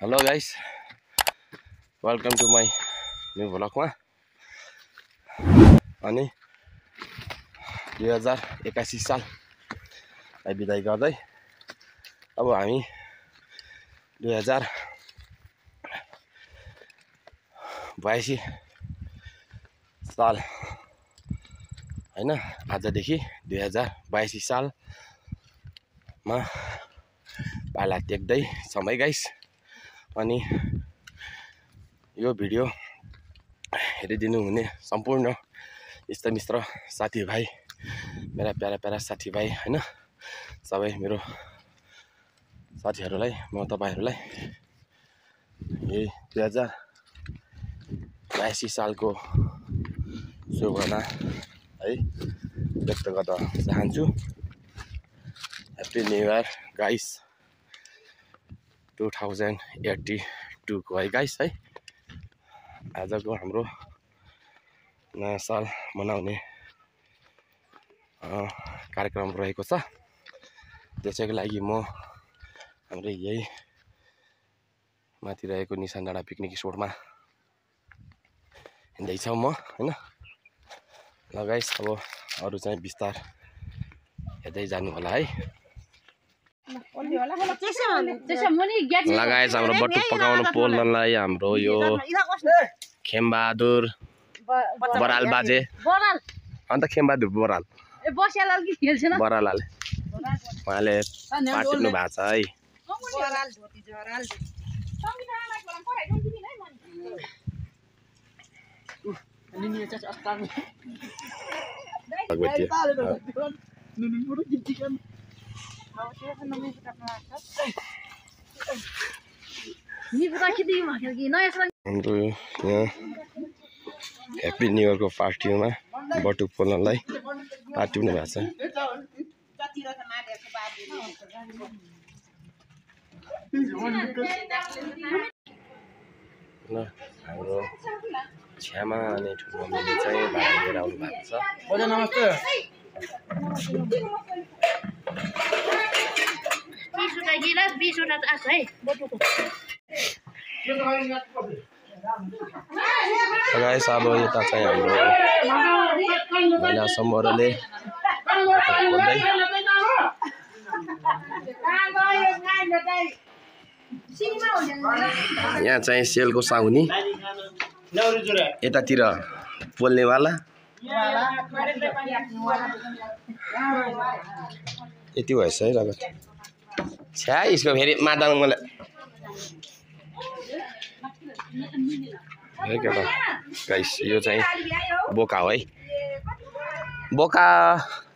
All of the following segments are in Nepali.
Hello guys, welcome to my new vlog मा अनि 2081 साल बिदाई गर्दै अब हामी 2082 साल हैन आजदेखि 2082 सालमा पाला टेक्दै समय गाइस। अनि यो भिडियो हेरिदिनु हुने सम्पूर्ण इष्टमित्र साथीभाइ, मेरा प्यारा साथीभाइ हैन, सबै मेरो साथीहरूलाई म तपाईहरुलाई यही 2082 सालको शुभकामना है व्यक्त गर्न चाहन्छु। ह्याप्पी न्यू इयर गाइस 2082 को है गाइस है। आजको हाम्रो नयाँ साल मनाउने कार्यक्रम रहेको छ। त्यसैको लागि म हाम्रो यही माथि रहेको निशान डाँडा पिकनिक स्पोटमा हिँड्दैछौँ म हैन। ल गाइस अब अरु चाहिँ विस्तार हेर्दै जानु होला है। लगाएछ हाम्रो बटुक पकाउनु पोल्नलाई हाम्रो यो खेमबहादुर बराल बाजे अन्त खेमबहादुर बराल बरालाले उहाँले पाटिनु भएको छ है। हाम्रो यहाँ ह्याप्पी न्यू इयरको पार्टीमा बटुक पोल्नलाई पाटिनु भएको छ। ल हाम्रो छ्यामा अनि ठुलो मम्मीले चाहिँ भाडा लिएर आउनु भएको छ। नमस्ते। गाइस अब यता चाहिँ हाम्रो महिला समूहले यहाँ चाहिँ सेलको साउनी यतातिर पोल्नेवाला यति भएछ है रगत छ्या यसको फेरि मादल मलाई है के त गाइस। यो चाहिँ बोका हो है, बोका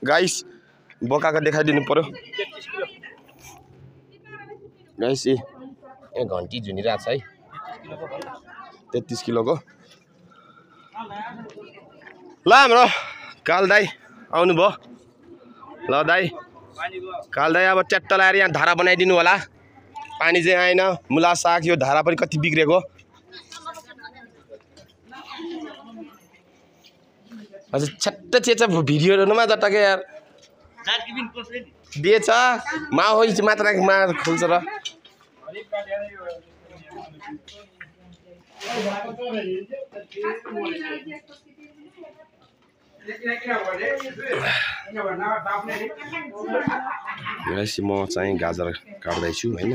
गाइस, बोकाको देखाइदिनु पर्यो गाइस। ए घन्टी झुनिरहेको छ है 33 किलोको। ल हाम्रो काल दाई आउनु भयो। ल दाई काल दाई अब च्याट्ट लाएर यहाँ धारा बनाइदिनु होला। पानी चाहिँ आएन, मुला साग यो धारा पनि कति बिग्रेको। हजुर छट्ट चेचा भिडियोहरुमा जट्टके यार दिएछ माओ मात्र मा खुल्छ र म चाहिँ गाजर काट्दैछु हैन।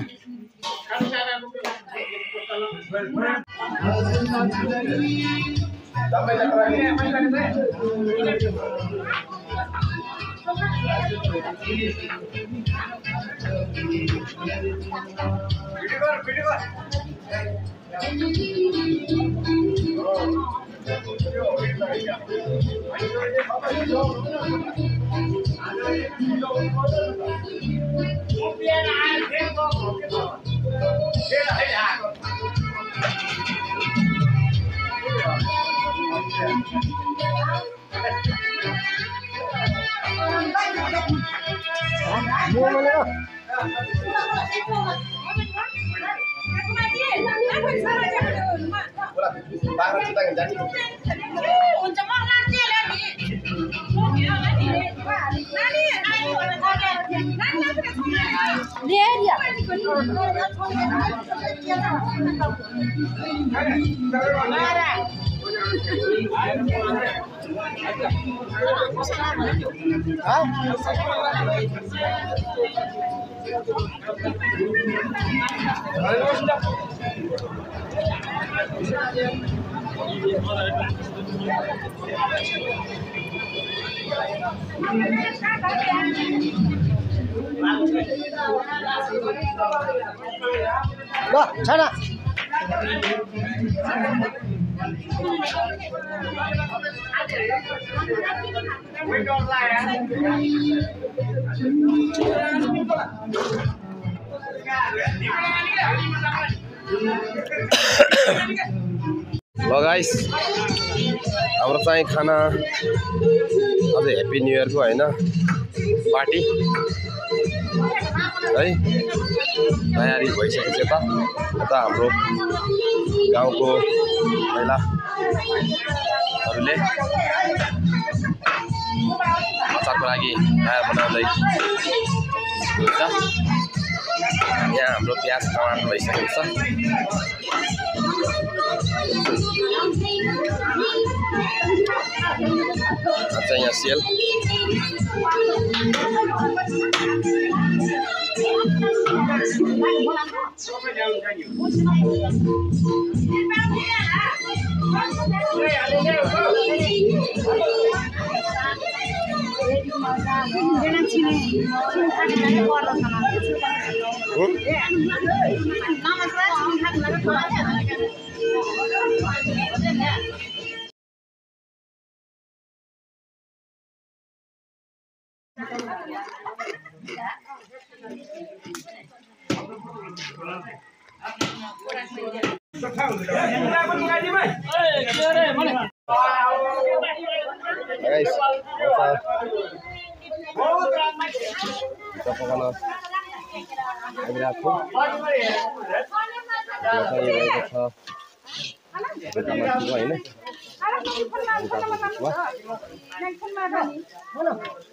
Sana. Hello guys, हाम्रो चाहिँ खाना अझ ह्याप्पी न्यू इयर को हैन पार्टी है तयारी भइसकेछ त यता हाम्रो गाउँको महिलाहरूले अचारको लागि तयार बनाउँदै हुन्छ। यहाँ हाम्रो प्याज टमाटर भइसकेको छ। अच्छा यहाँ सेल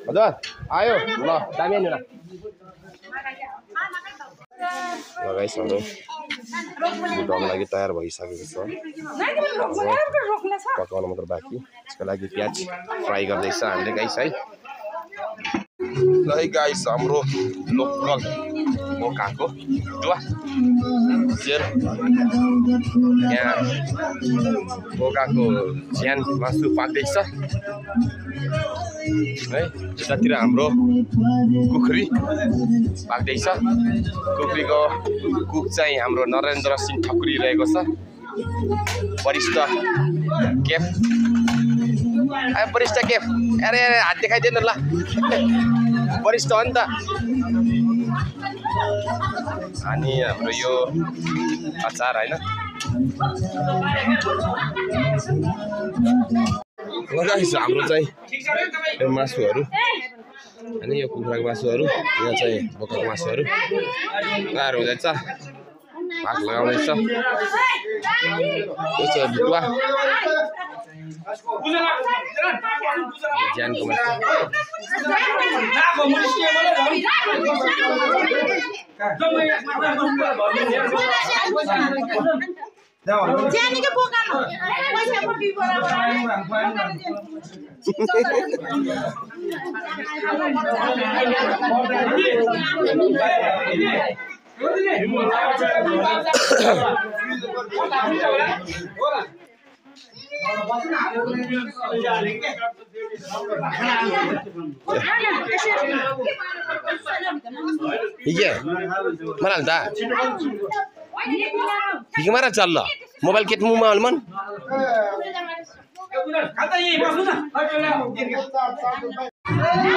हजुर आयो ल दामी नि ल गाइस हाम्रो भुटाउनको लागि तयार भइसकेको छ। पकाउन मात्र बाँकी यसको लागि प्याज फ्राई गर्दैछ हामीले गाइस है। ल गाइस हाम्रो लोकल बोकाको दुवा सेल यहाँ बोकाको ज्यान मासु पाक्दैछ है। यतातिर हाम्रो कुखुरी पाक्दैछ। कुखुरीको कुक चाहिँ हाम्रो नरेन्द्र सिंह ठकुरी रहेको छ। वरिष्ठ केफ वरिष्ठ केफ अरे हात देखाइदिनु ल वरिष्ठ हो नि त। अनि हाम्रो यो अचार हैन हाम्रो चाहिँ यो मासुहरू अनि यो कुखुराको मासुहरू यहाँ चाहिँ बोकाको मासुहरू तयार हुँदैछ। भाग लगाउँदैछ यो चाहिँ भुटुवा ज्यानको मासु ज्यानी के बोकामा पैसा पटी बराबर iya mana dah gimana चल्ला मोबाइल केट मुमा अलमन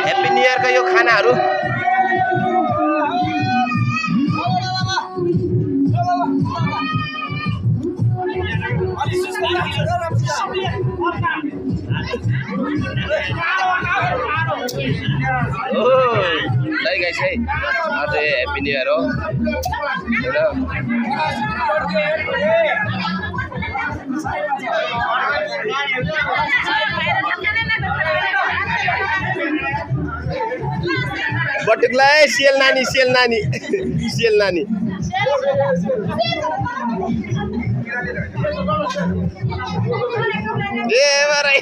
हैप्पी न्यू इयर का यो खानाहरु Like I say, happy new year. बटुकलाई सिएल नानी सिएल नानी सिएल नानी ए बराई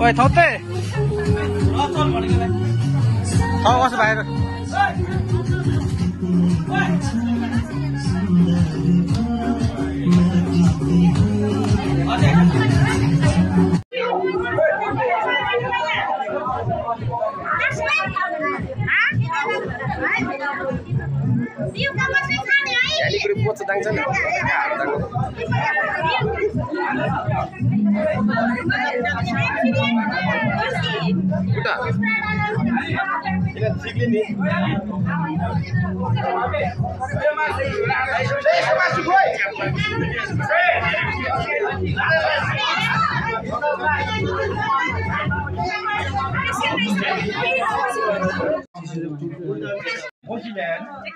ओए थौते कसो बाहिर पोच दाङ्छ नि उता किन सिक्ले नि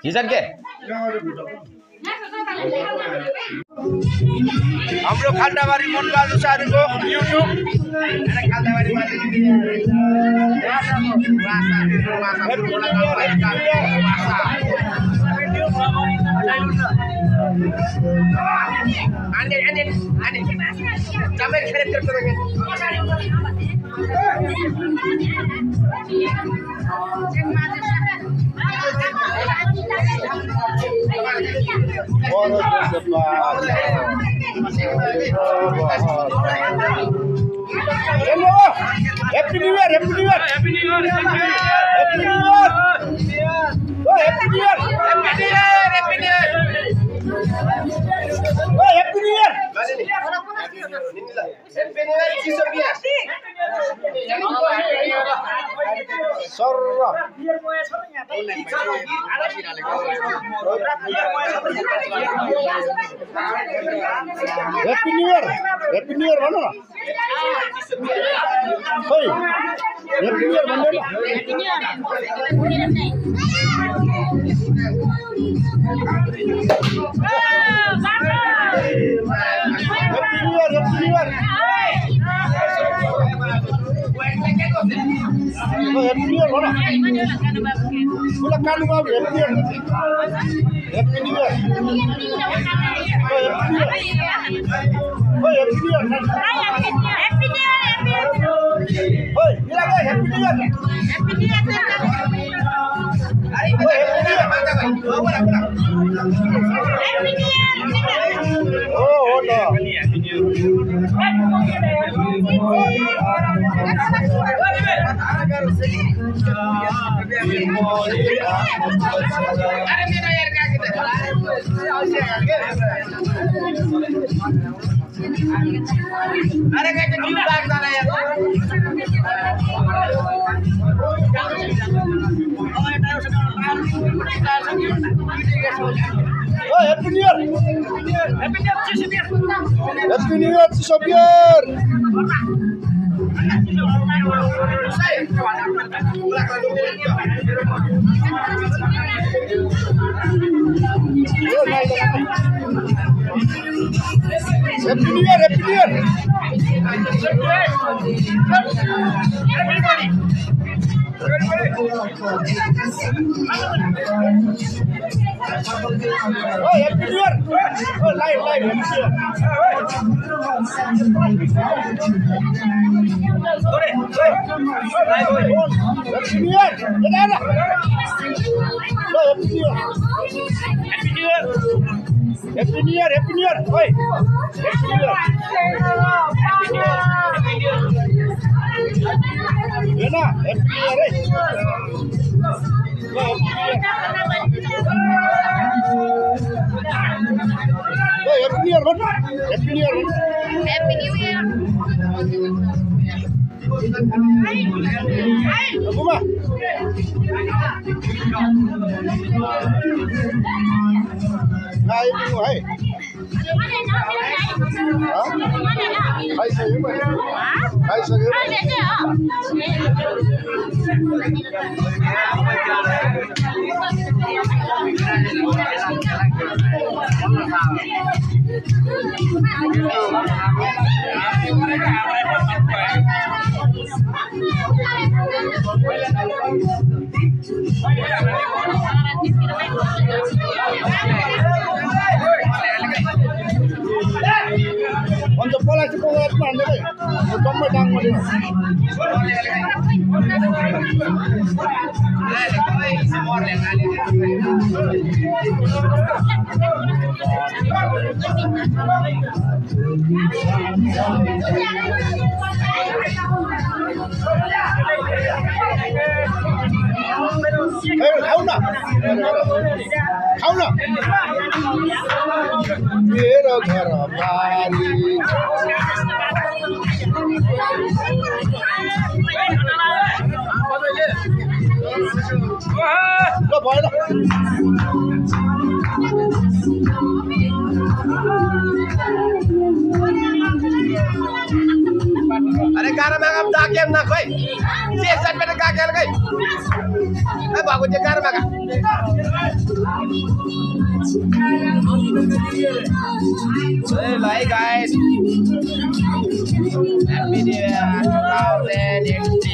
हिजन के हाम्रो खाल्टाबारी मनबहादुर सारूको YouTube Happy New Year, Happy New Year, Happy New Year, Happy New Year, Happy New Year, oh Happy New Year, Happy New Year, Happy New Year, oh Happy New Year, Happy New Year, Chisopia. Sorry. Happy New Year, Happy New Year, mana? Hey, Happy New Year, mana? Happy New Year. Happy New Year, mana? Pula kanu babu, Happy New Year. Happy New Year. Oh, Happy New Year. Happy New Year. Oh, ila guys, Happy New Year. Happy New Year. Oh, hold on. Happy New Year. Happy New Year, Cisibiar. Happy New Year, Cisibiar. Happy New Year, Happy New Year. Everybody. Oh, Happy New Year. Oh, live, Happy New Year. Happy New Year. Happy New Year, Happy New Year. Oi. Happy New Year. Yana, Happy New Year. Happy New Year, man. Happy New Year, man. Happy New Year. Buma. Hai Buma, hai. Hai saya mana? Hai saya. Untuk pola cukup apa anda ni? Kamu dah mula. Kau nak? Kau nak? Mera घर हमारी लो भाई लो अरे गाना में हम दाके हम ना कोई से सट पे का क्या लगाई ए बाबू जी गाना में hey bye guys happy new year 2018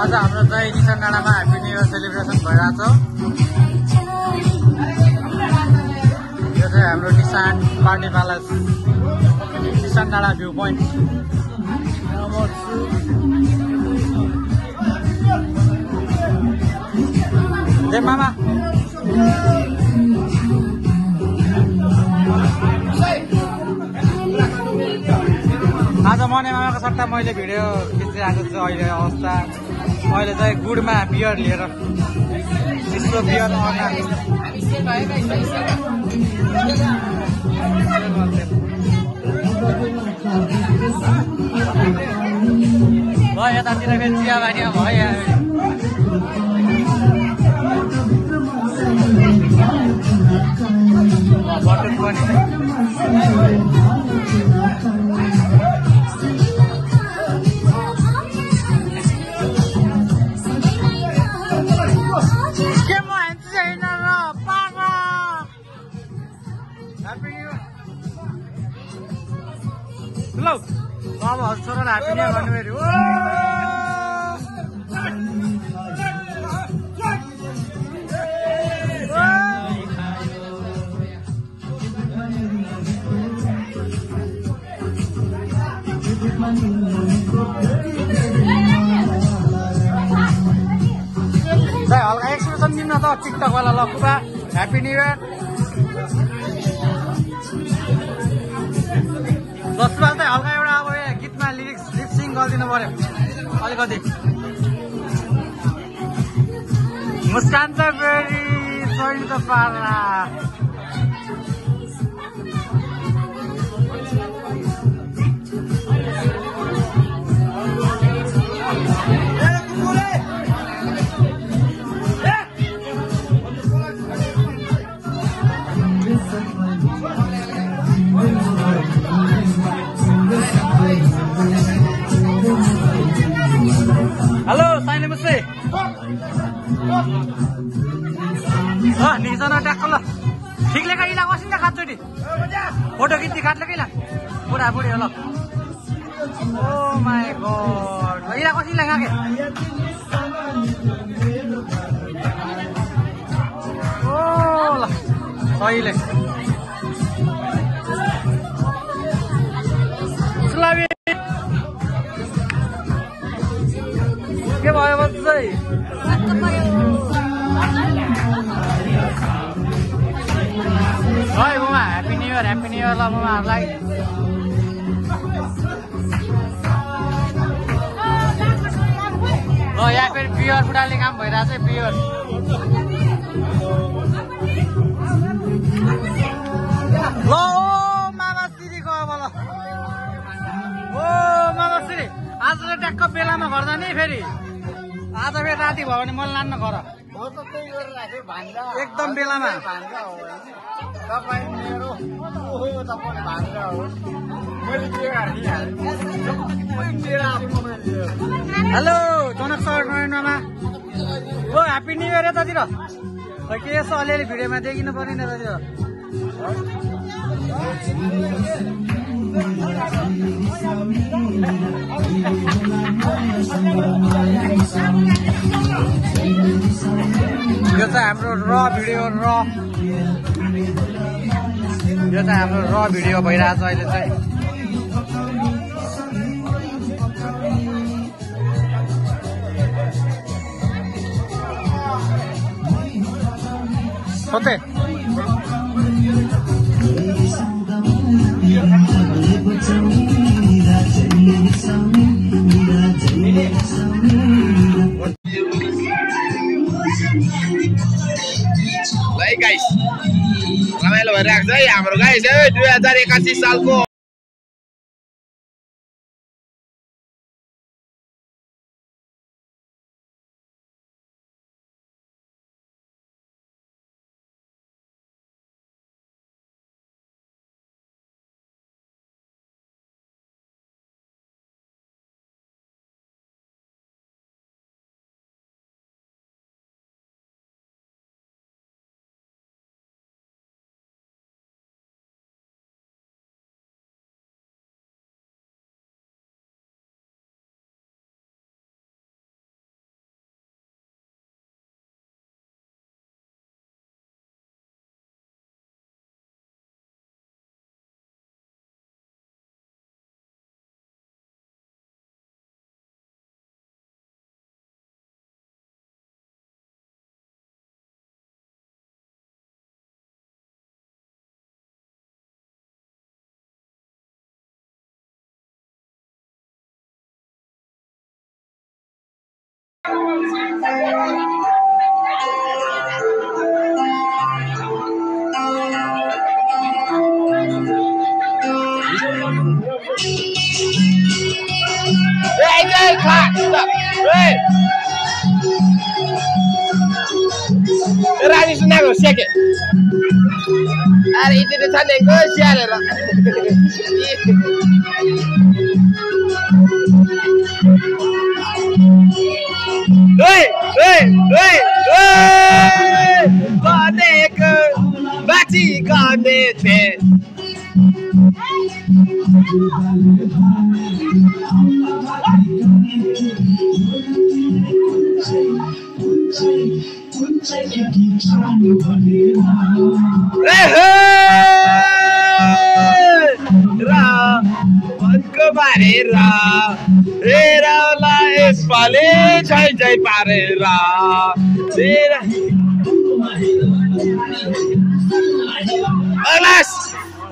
आज हाम्रो चाहिँ निशान डाँडामा ह्याप्पी न्यू इयर सेलिब्रेसन भइरहेछ। यो चाहिँ हाम्रो निशान पार्टी प्यालेस निशान डाँडा भ्यू पोइन्ट। जय मामा। आज मने मामाको सट्टा मैले भिडियो खिचिरहेको छु। अहिले अवस्था मैले चाहिँ गुडमा बियर लिएर विश्व बियर भयो यतातिर फेरि चिया बानी भयो बटुक पनि Hello. Baba, छोरा ह्याप्पी न्यू इयर भन्नु फेरि। हल्का एक्सप्रेसन दिनु न त टिकटक वाला लकुबा ह्याप्पी न्यू इयर। जसमा चाहिँ हल्का एउटा अब गीतमा लिरिक्स लिपसिङ गरिदिनु पर्यो अलिकति। मुस्कान त फेरि छोड्नु त पार्ला। निसन ट्याक्क ल ठिकले का इला कसिन खाचोटी फोटो खिच्दै खाट्ले कैला बुढा बुढी होला ओ माय गॉड इला कसिन लगाके ओ ल सहीले स्लावी के भयो बच्चै Oi, Mama, Happy New Year lah Mama, like. Oh ya, biar budali काम भइरहेछ बियर ल मामा श्री को अब ल ओ मामा श्री आज त ट्याक्क बेलामा घर जाने फेरि आज फेरि राति भयो भने मलाई लान्न घर एकदम बेलामा हेलो जनक सर नरेन्द्रमा ओ ह्याप्पी न्यू इयर यतातिर खै के यसो अलिअलि भिडियोमा देखिनु पर्ने यतातिर यो चाहिँ हाम्रो र भिडियो भइरहेछ अहिले चाहिँ होते गाइस रमाइलो भइरहेको छ है हाम्रो गाइस 2081 सालको Rani sunago siake. Ari itu tadi go siare lah. Bade ke bati kane the.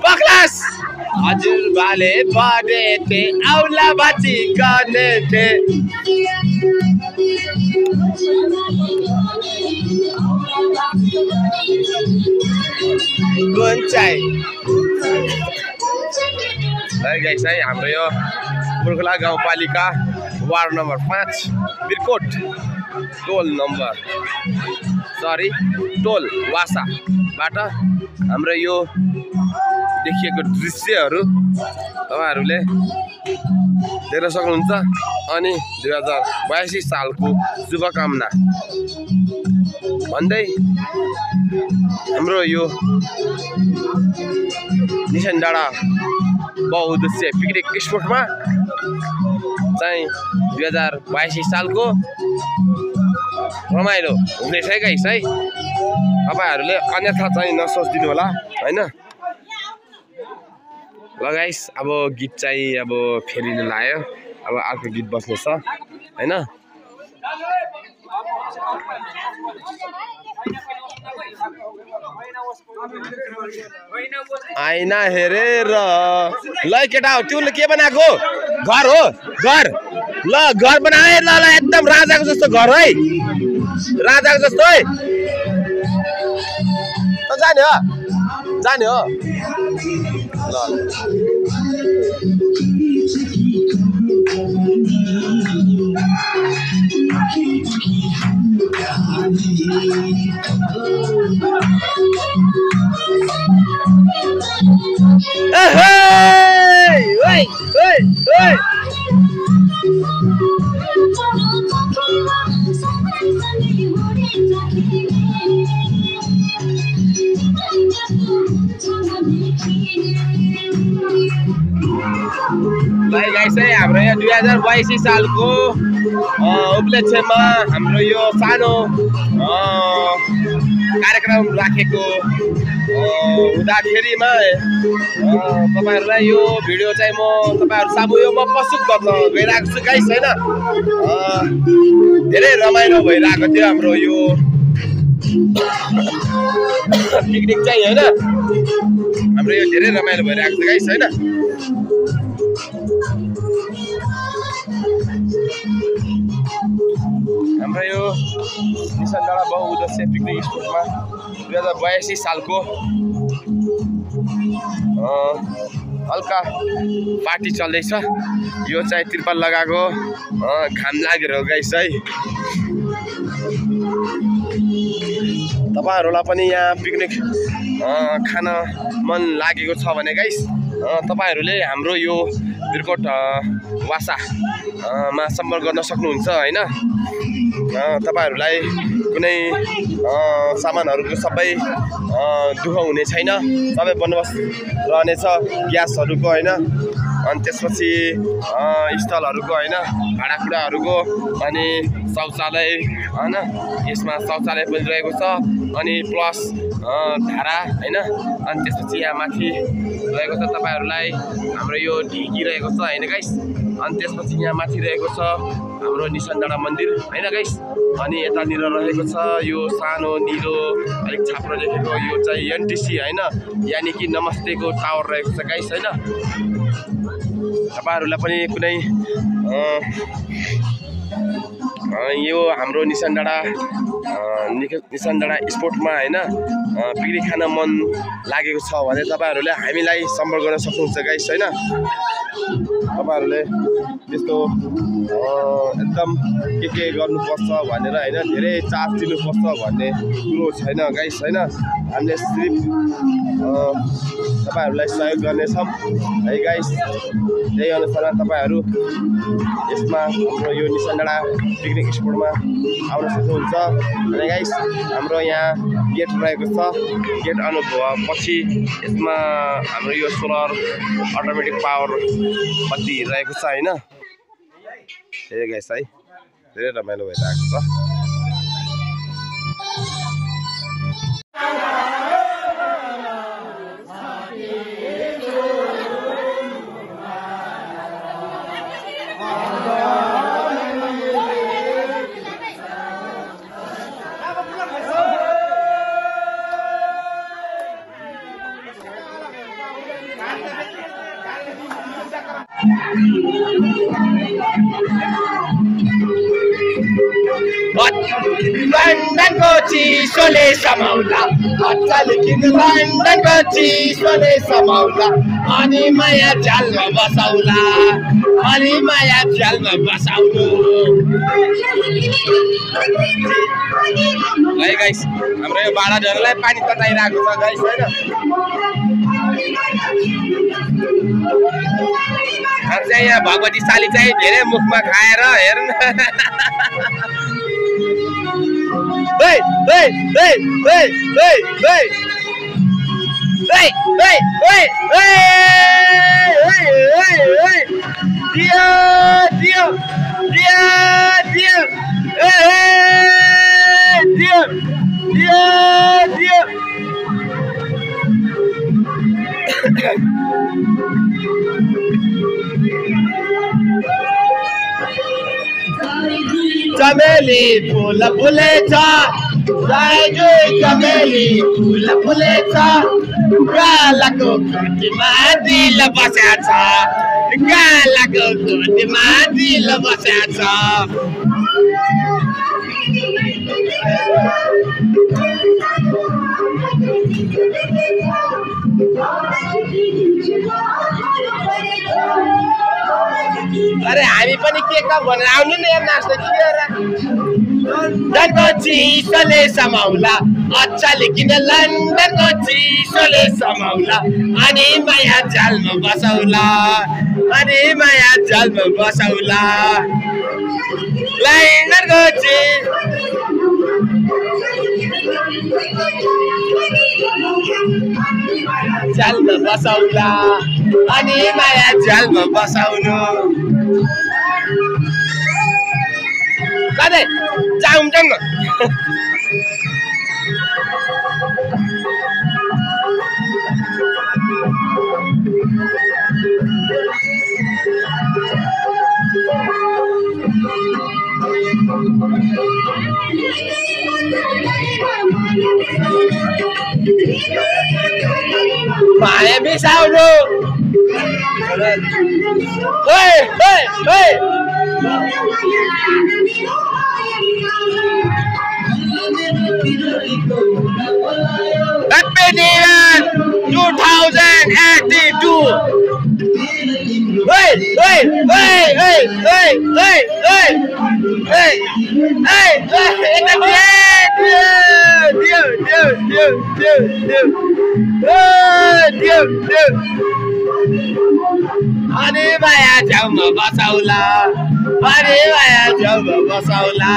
Baklas हजुर बाले बडे थे औला बाची गर्ने थे गुन्चाइ गाइस है हाम्रो यो बुर्खला गाउँपालिका वार्ड नम्बर 5 बिरकोट टोल नम्बर टोल वासाबाट हाम्रो यो देखिएको दृश्यहरू तपाईहरुले देख्न सक्नुहुन्छ। अनि 2082 सालको शुभकामना भन्दै हाम्रो यो निशान डाँडा बहुउद्देश्य पिकनिक स्पोटमा चाहिँ 2082 सालको रमाइलो हुँदैछ है गाइस है। तपाईहरुले अन्यथा चाहिँ नसोचिदिनु होला हैन। ल गाइस अब गीत चाहिँ अब फेरिन लाग्यो। अब अर्को गीत बस्नु छ हैन। आइना हेरेर ल केटा हो तिमीले के बनाएको घर हो घर ल घर बनाए ल ल एकदम राजाको जस्तो घर है राजाको जस्तो है त जाने हो ल गाइस है हाम्रो यहाँ 2082 सालको उपलक्ष्यमा हाम्रो यो सानो कार्यक्रम राखेको हुँदाखेरिमा तपाईहरुलाई यो भिडियो चाहिँ म तपाईहरु सामु यो म प्रस्तुत गर्न गइरहेको छु गाइस हैन। धेरै रमाइलो भइरहेको थियो हाम्रो यो पिकनिक चाहिँ हैन। हाम्रो यो धेरै रमाइलो भइरहेको छ गाइस हैन। हाम्रो यो निशान डाँडा बहुउद्देश्य पिकनिक स्पोटमा 2082 सालको हल्का पार्टी चल्दैछ। यो चाहिँ त्रिपाल लगाएको घाम लागेर हो गाइस है। तपाईहरुलाई पनि यहाँ पिकनिक खान मन लागेको छ भने गाइस तपाईहरुले हाम्रो यो बिरकोट वासामा सम्पर्क गर्न सक्नुहुन्छ हैन। तपाईहरुलाई कुनै सामानहरुको सबै दुःख हुने छैन। सबै बन्दोबस्त रहनेछ ग्यासहरुको हैन। अनि त्यसपछि स्थलहरुको हैन भाडाकुडाहरुको अनि शौचालय हैन। यसमा शौचालय पनि रहेको छ अनि प्लस धारा हैन। अनि त्यसपछि यहाँ माथि रहेको छ तपाईहरुलाई हाम्रो यो ढिकी रहेको छ हैन गाइस। अनि त्यसपछि यहाँ माथि रहेको छ हाम्रो निशान डाँडा मन्दिर हैन गाइस। अनि यतानिर रहेको छ यो सानो नीलो अलिक छाप्रो लेखेको यो चाहिँ एनटीसी हैन यानी कि नमस्तेको टावर रहेको छ गाइस हैन। तपाईहरुलाई पनि कुनै यो हाम्रो निशान डाँडा स्पोटमा हैन पिकनिक खान मन लागेको छ भने तपाईहरुले हामीलाई सम्पर्क गर्न सक्नुहुन्छ गाइस हैन। तपाईहरुले त्यस्तो एकदम के गर्नुपर्छ भनेर हैन धेरै चार्ज दिनुपर्छ भन्ने कुरो छैन गाइस हैन। हामीले सिर्फ तपाईहरुलाई सहयोग गर्नेछौँ है गाइस। त्यही अनुसार तपाईहरु यसमा हाम्रो यो निशान डाँडा पिकनिक स्पोटमा आउन सक्नुहुन्छ अनि गाइस। हाम्रो यहाँ गेट रहेको छ। गेट अनुभवपछि यसमा हाम्रो यो सोलर अटोमेटिक पावर बत्ती रहेको छ हैन। ए गाइस है धेरै रमाइलो भइरहेको छ। लन्डनको चिसोले समाउला अचानक लन्डनको चिसोले समाउला अनि माया जालमा बसाउला अनि माया जालमा बसाउनु है गाइस। हाम्रो यो बाडाहरुलाई पानी तताइरहेको छ गाइस हैन। चाहिँ यहाँ भगवती साली चाहिँ धेरै मुखमा खाएर हेर्नु चमेली फूल फुलेछ चमेली फूल फुलेछ गालाको खोटीमा दिल बस्याछ गालाको खोटीमा दिल बस्याछ अरे हामी पनि के कम भनेर आउनु नि यार नाच्दै लन्डनको चिसोले समाउला अच्छा लेकिन लन्डनको चिसोले समाउला अनि माया जालमा बसौला अनि माया जालमा बसौला लन्डनको जालमा बसौला अनि माया जालमा बसाउनु कतै जाउँ न माया बिसाउनु Happy New Year 2082. Hey! अनि माया छेउमा बसाउला अनि माया छेउमा बसाउला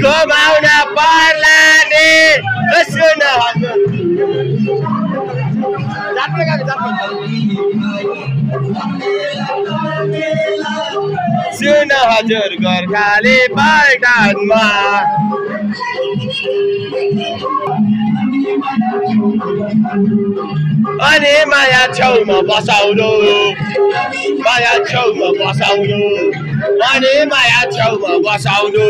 घुमाउन पर्ला नि सुन सुन हजुर गोर्खाली मैदानमा अनि माया छेउमा बसाउनु माया छेउमा बसाउनु अनि माया छेउमा बसाउनु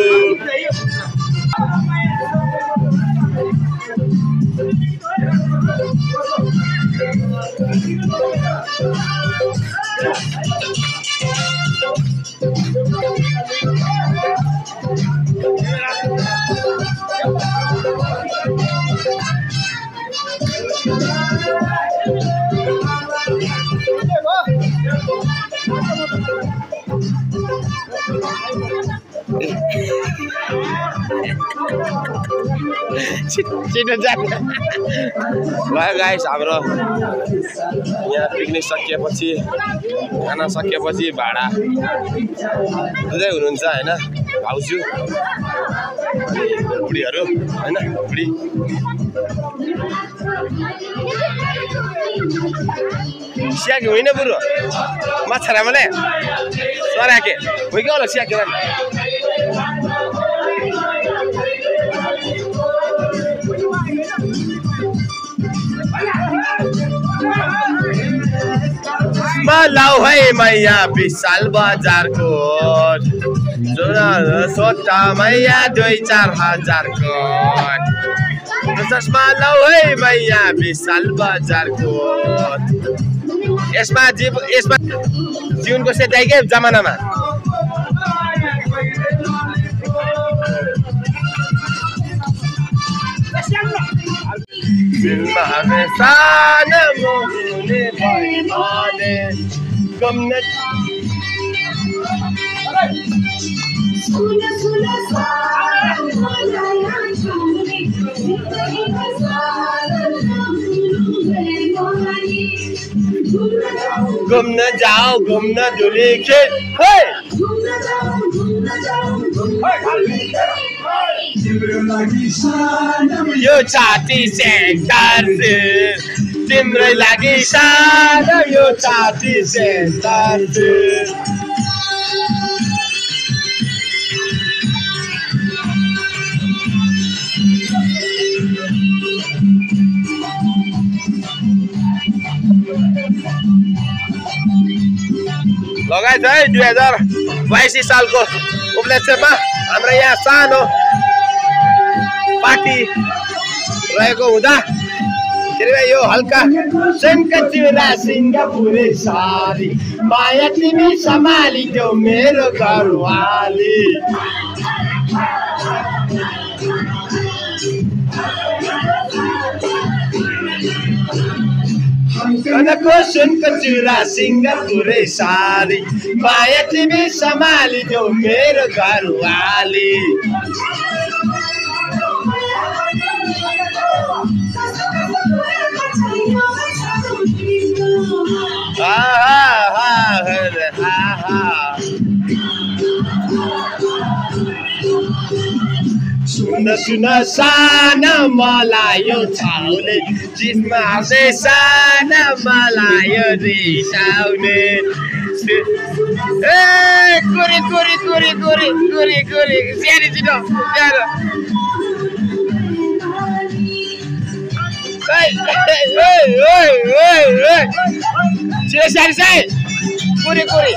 छिटो जाने भयो गाइस हाम्रो यहाँ पिकनिक सकिएपछि खाना सकिएपछि भाडा दिँदै हुनुहुन्छ हैन भाउजू बुढीहरू हैन बुढी स्याके होइन बुढो माछा रामले सराके हो कि होला स्याके मलाउ है मैया विशाल बजारको सोटा मैया 2-4 हजारको चस्मा लाउ है मैया विशाल बजारको यसमा जीवनको सेताइकै जमानामा दिलमा हमेशा नमोने भइमाने गम्ने घुम्न जाऊ घुम्न धुलीखेत यो छाती सेन्टर तिम्रै लागि सानो यो छाती सेन्टर लगायत है 2082 सालको उपलक्ष्यमा हाम्रो यहाँ सानो पार्टी रहेको हुँदा यो हल्का सङ्कचिरा सिङ्गापुरे सारी माया तिमी सम्हालिदेऊ मेरो घरवाली कनको सुनको चुरा सिङ्गापुरे सारी माया तिमी सम्हालिदेऊ मेरो घरवाली सुन सुन साना मलाई यो छाउने जिसमा हाल्दै साना मलाई यो रिसाउने ए कुरी कुरी कुरी कुरी कुरी कुरी स्यारी छिटो स्यारो छिटो स्यारी चाहिँ कुरी कुरी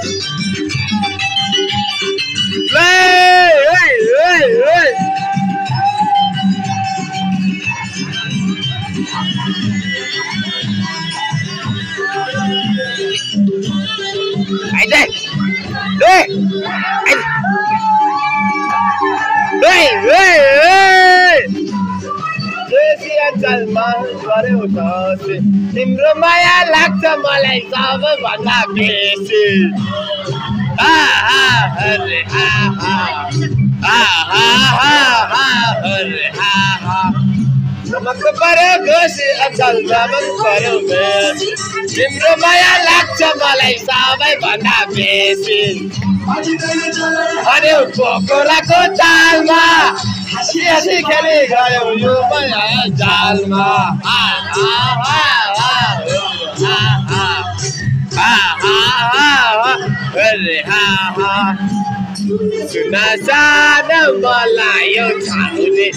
तिम्रो माया लाग्छ मलाई सबभन्दा बेसी नमक पर्यो घोसी अचल नमक पर्यो तिम्रो माया लाग्छ मलाई सबैभन्दा बेसी अरे पोखराको चालमा हाँसी खेली गयो यो माया जालमा सुन सानो मलाई यो छाउने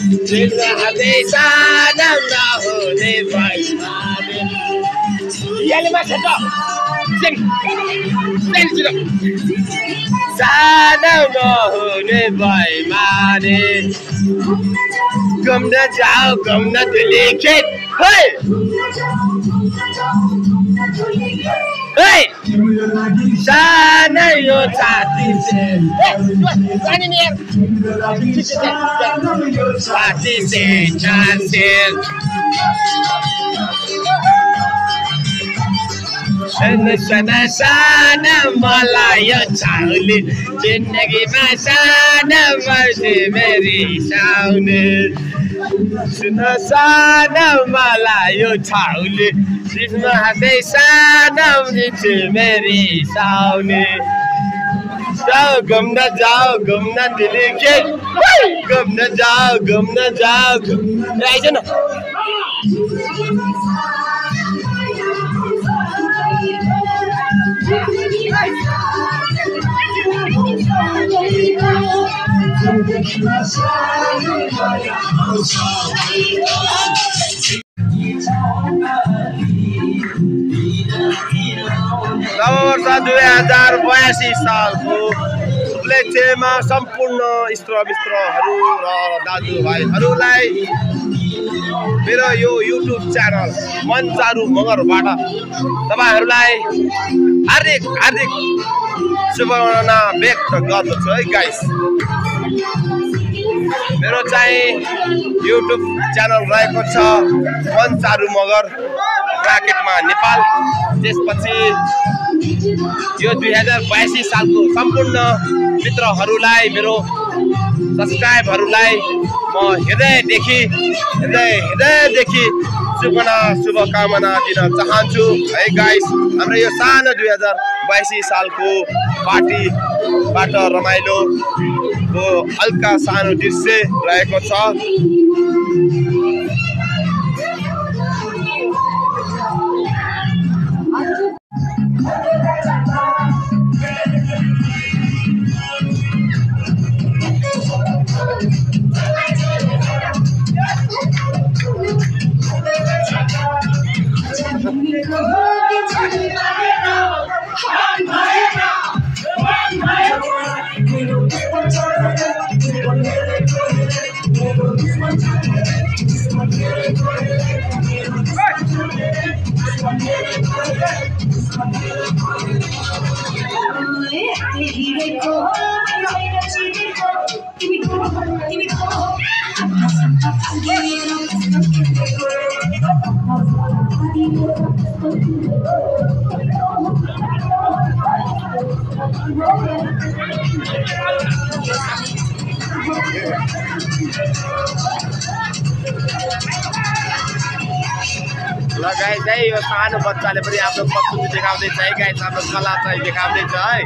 हाल्दै सानो नहुने भइमाने सानो नहुने भइमाने घुम्न जाऊ घुम्न धुलीखेत सानो यो छाती छाती से सानो मलाई यो छाउने जिन्दगीमा सानो मर्सी मेरी साउने सुन सानो मलाई यो छाउने जिसमा हाँस्दै सानो दिन्छु मेरी साउने जाऊ घुम्न धुलीखेत घुम्न जाऊ आइज न नववर्ष 2082 सालको उपलक्ष्यमा सम्पूर्ण इष्टमित्रहरू र दाजुभाइहरूलाई मेरो यो युट्युब च्यानल मन चारु मगरबाट तपाईहरुलाई हार्दिक शुभकामना व्यक्त गर्दछु है गाइस। मेरो चाहिँ युट्युब च्यानल रहेको छ मन चारु मगर ब्राकेटमा नेपाल। त्यसपछि यो 2082 सालको सम्पूर्ण मित्रहरूलाई मेरो सब्स्क्राइबरहरूलाई म हृदयदेखि शुभकामना दिन चाहन्छु है गाइस। हाम्रो यो सानो 2082 सालको पार्टीबाट रमाइलोको हल्का सानो दृश्य रहेको छ। ल गाइस है यो सानो बच्चाले पनि आफ्नो प्रस्तुति देखाउँदैछ है गाइस। आफ्नो कला चाहिँ देखाउँदैछ है।